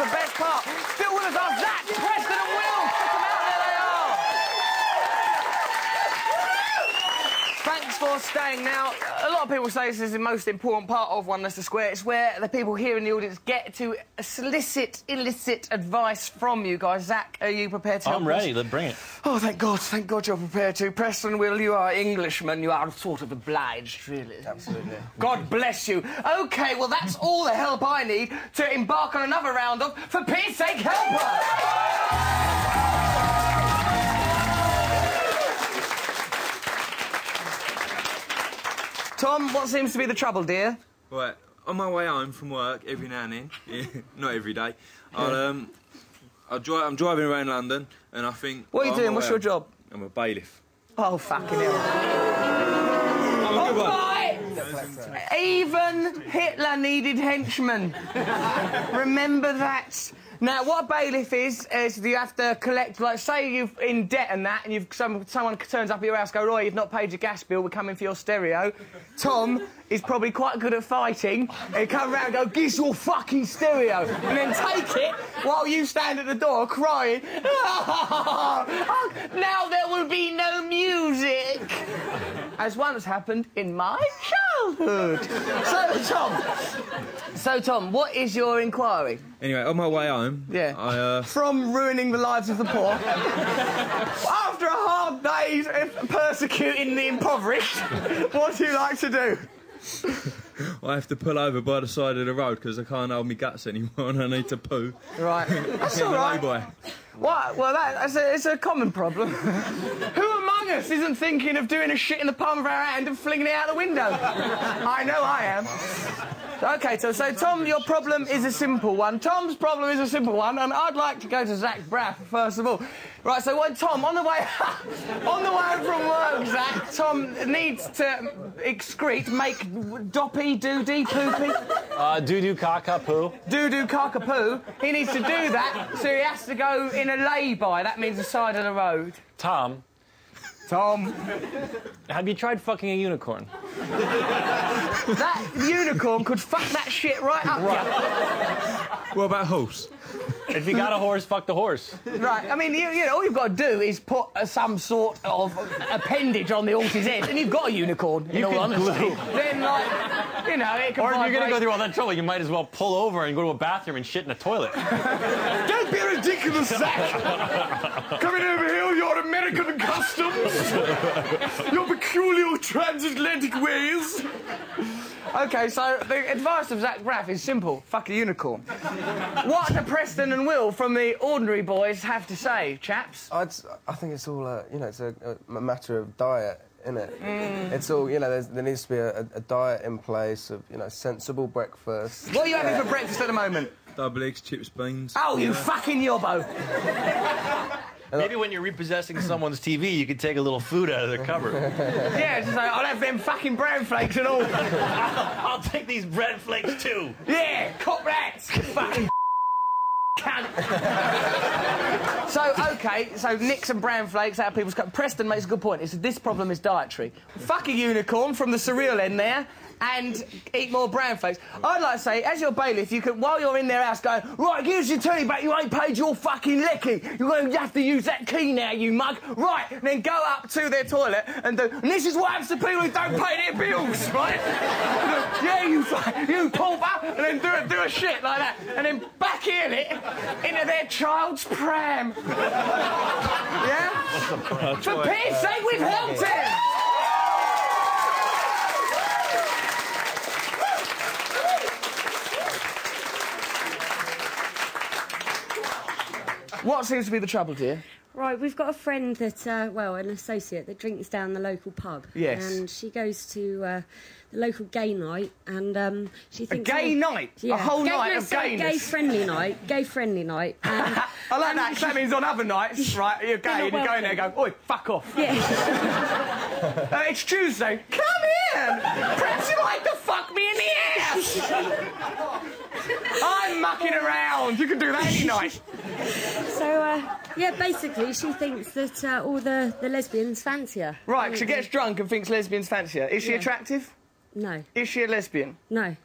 the best part. Still with us are Zach, Preston and Will. Check them out, there they are. Thanks for staying. Now, a lot of people say this is the most important part of One Leicester Square. It's where the people here in the audience get to solicit illicit advice from you guys. Zach, are you prepared to help I'm ready. Let's bring it. Oh, thank God you're prepared to. Preston, Will, you are Englishmen. You are sort of obliged, really. Absolutely. God bless you. OK, well, that's all the help I need to embark on another round of For Pete's Sake, Help Us! Tom, what seems to be the trouble, dear? Right, on my way home from work, every now and then, not every day, I'm driving around London and I think... What are you doing? What's your job? I'm a bailiff. Oh, fucking hell. I'm a good one. Even Hitler needed henchmen. Remember that. Now, what a bailiff is you have to collect, like, say you're in debt and that, and someone turns up at your house, go, Roy, you've not paid your gas bill, we're coming for your stereo. Tom is probably quite good at fighting. He'll come round and go, give us your fucking stereo, and then take it while you stand at the door crying. Now there will be no music. As once happened in my childhood. So, Tom, what is your inquiry? Anyway, on my way home... Yeah. From ruining the lives of the poor. After a hard day's persecuting the impoverished, what do you like to do? I have to pull over by the side of the road because I can't hold my guts anymore and I need to poo. Right. That's all right. Boy. What? Well, it's a common problem. Who among us isn't thinking of doing a shit in the palm of our hand and flinging it out the window? I know I am. OK, so Tom, your problem is a simple one. Tom's problem is a simple one, and I'd like to go to Zach Braff, first of all. Right, so Tom, on the way home from work, Zach, Tom needs to excrete, make doppy, doody, poopy. Doo-doo, caca, poo. Doo-doo, caca, poo. He needs to do that, so he has to go in a lay-by. That means the side of the road. Tom, have you tried fucking a unicorn? That unicorn could fuck that shit right up. Right. What about a horse? If you got a horse, fuck the horse. Right, I mean, you know, all you've got to do is put some sort of appendage on the horse's head, and you've got a unicorn, in all honesty. Then, like, you know, it can Or if vibrate. you're going to go through all that trouble, you might as well pull over and go to a bathroom and shit in a toilet. Don't be ridiculous, Zach! Coming over here with your American customs, your peculiar transatlantic ways. OK, so the advice of Zach Braff is simple. Fuck a unicorn. What do Preston and Will from the Ordinary Boys have to say, chaps? I think it's all, you know, it's a matter of diet, isn't it? It's all, you know, there needs to be a diet in place of, you know, sensible breakfast. What are you having for breakfast at the moment? Double eggs, chips, beans. Oh, you fucking yobbo. Maybe when you're repossessing someone's TV, you could take a little food out of their cupboard. Yeah, just like, I'll have them fucking brown flakes and all. I'll take these bread flakes too. Yeah, cop rats. Fucking cunt. So, OK, so Nicks and brown flakes out of people's cup. Preston makes a good point. He said this problem is dietary. Fuck a unicorn from the surreal end there and eat more brown flakes. I'd like to say, as your bailiff, you can, while you're in their house, go, right, give us your telly back, you ain't paid your fucking lecky. You're going to have to use that key now, you mug. Right, and then go up to their toilet and do, and this is what happens to people who don't pay their bills, right? Yeah, you pauper, and then do a shit like that, and then backheel it into their child's pram. Yeah? For Pete's sake, we've helped him! What seems to be the trouble, dear? Right, we've got a friend that, well, an associate that drinks down the local pub. Yes. And she goes to the local gay night, and she thinks... A gay night? Yeah. A whole night of gayness? Gay-friendly night. Gay-friendly night. I like that, because that means on other nights, right, you're gay and you go in there and go, oi, fuck off. Yeah. It's Tuesday. Come in! Perhaps you'd like to fuck me in the ass! I'm mucking around. You can do that any night. So, yeah, basically, she thinks that all the lesbians fancy her. Right, she gets drunk and thinks lesbians fancy her. Is she attractive? No. Is she a lesbian? No.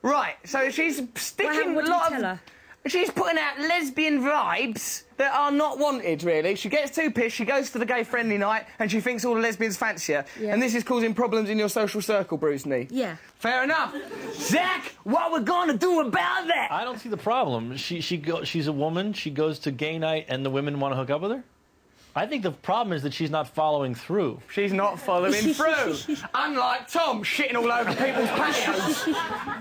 Right, so she's sticking What a lot did you tell her? She's putting out lesbian vibes that are not wanted, really. She gets too pissed, she goes to the gay-friendly night, and she thinks all the lesbians fancy her. Yeah. And this is causing problems in your social circle, Bruce Nee. Yeah. Fair enough. Zach, what we're gonna do about that? I don't see the problem. She's a woman. She goes to gay night, and the women want to hook up with her. I think the problem is that she's not following through. She's not following through. Unlike Tom, shitting all over people's patios.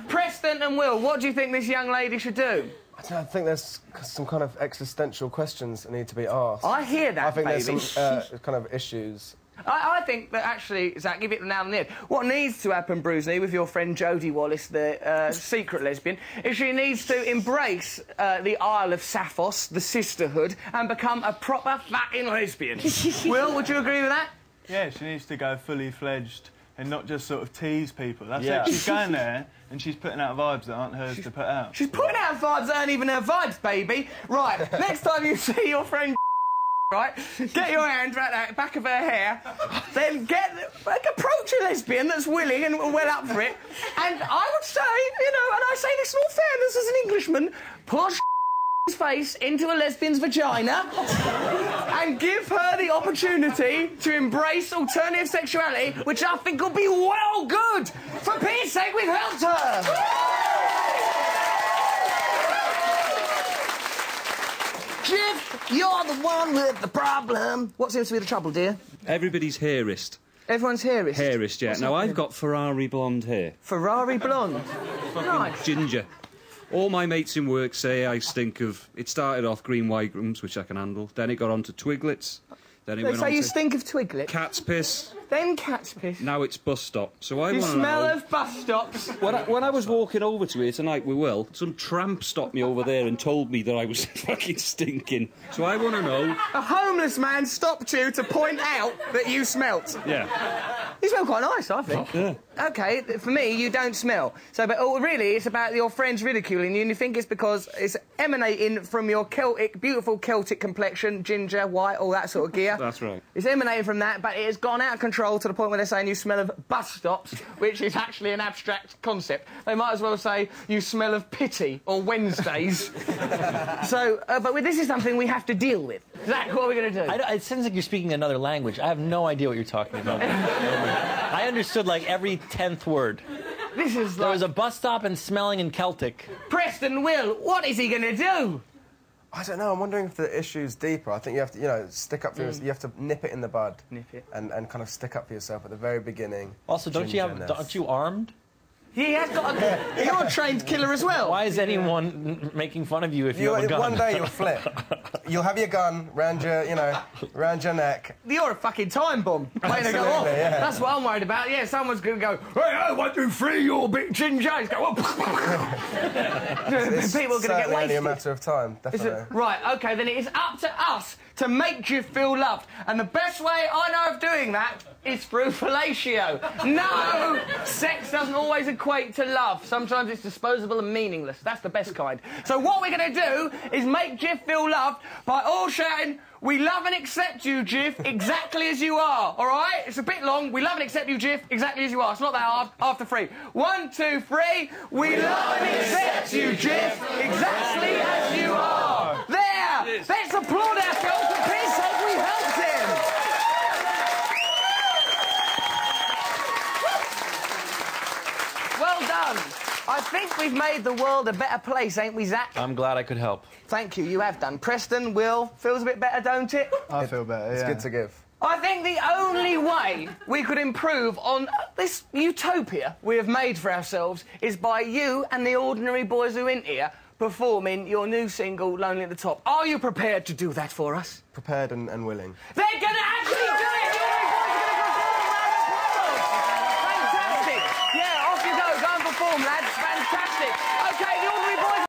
Preston and Will, what do you think this young lady should do? I think there's some kind of existential questions that need to be asked. I hear that, I think baby. there's some kind of issues. I think that actually, Zach, give it the nail on the head. What needs to happen, Bruce Nee, with your friend Jodie Wallace, the secret lesbian, is she needs to embrace the Isle of Sapphos, the sisterhood, and become a proper fucking lesbian. Will, would you agree with that? Yeah, she needs to go fully fledged and not just sort of tease people. That's Yeah. it. She's going there and she's putting out vibes that aren't hers to put out. She's putting out vibes that aren't even her vibes, baby. Right, next time you see your friend right, get your hand right the back of her hair, then approach a lesbian that's willing and well up for it, and I would say, you know, and I say this in all fairness as an Englishman, push his face into a lesbian's vagina and give her the opportunity to embrace alternative sexuality, which I think will be well good. For Pete's sake, we've helped her. Jiff, you're the one with the problem. What seems to be the trouble, dear? Everybody's hairist. Everyone's hairist. Hairist, yeah. What's Now, happening? I've got Ferrari blonde hair. Ferrari blonde. Nice. Ginger. All my mates in work say I stink of... It started off green Wigrams, which I can handle. Then it got on to Twiglets. Then it They went say on you to stink of Twiglet. cat's piss. Then cat's piss. Now it's bus stop. So I You want to smell know... of bus stops. When I was walking over to here tonight with Will, some tramp stopped me over there and told me that I was fucking stinking. So I want to know... A homeless man stopped you to point out that you smelt. Yeah. You smell quite nice, I think. Yeah. OK, for me, you don't smell. So, but really, it's about your friends ridiculing you, and you think it's because it's emanating from your Celtic, beautiful Celtic complexion, ginger, white, all that sort of gear. That's right. It's emanating from that, but it has gone out of control to the point where they're saying you smell of bus stops, which is actually an abstract concept. They might as well say you smell of pity or Wednesdays. So, but this is something we have to deal with. Zach, what are we going to do? It sounds like you're speaking another language. I have no idea what you're talking about. I understood like every 10th word. This is There like... was a bus stop and smelling in Celtic. Preston Will, what is he going to do? I don't know. I'm wondering if the issue's deeper. I think you have to, you know, stick up for yourself. You have to nip it in the bud. Nip it. And kind of stick up for yourself at the very beginning. Also, aren't you armed? He has got a... You're a trained killer as well. Why is anyone making fun of you if you have a gun? One day you'll flip. You'll have your gun round your, you know, round your neck. You're a fucking time bomb. Waiting to go off. Yeah. That's what I'm worried about. Yeah, someone's going to go, hey, 1, 2, 3, you're big ginger. He's go, It's people are going to get certainly only wasted. a matter of time, definitely. Right, OK, then it is up to us to make you feel loved. And the best way I know of doing that is through fellatio. No! Sex doesn't always equate to love. Sometimes it's disposable and meaningless. That's the best kind. So what we're going to do is make Jiff feel loved by all shouting, we love and accept you, Jiff, exactly as you are. All right? It's a bit long. We love and accept you, Jiff, exactly as you are. It's not that hard. After 3. 1, 2, 3. We love and accept you, Jiff, exactly as you are. There! Yes. Let's applaud ourselves for Pete's sake. We helped him. Well done. I think we've made the world a better place, ain't we, Zach? I'm glad I could help. Thank you, you have done. Preston, Will, feels a bit better, don't it? I feel better, It's yeah. good to give. I think the only way we could improve on this utopia we have made for ourselves is by you and the ordinary boys who are in here performing your new single, Lonely at the Top. Are you prepared to do that for us? Prepared and willing. They're going to actually do it! The ordinary boys are going to perform! Fantastic! Yeah, off you go. Go and perform, lads. Fantastic. OK, the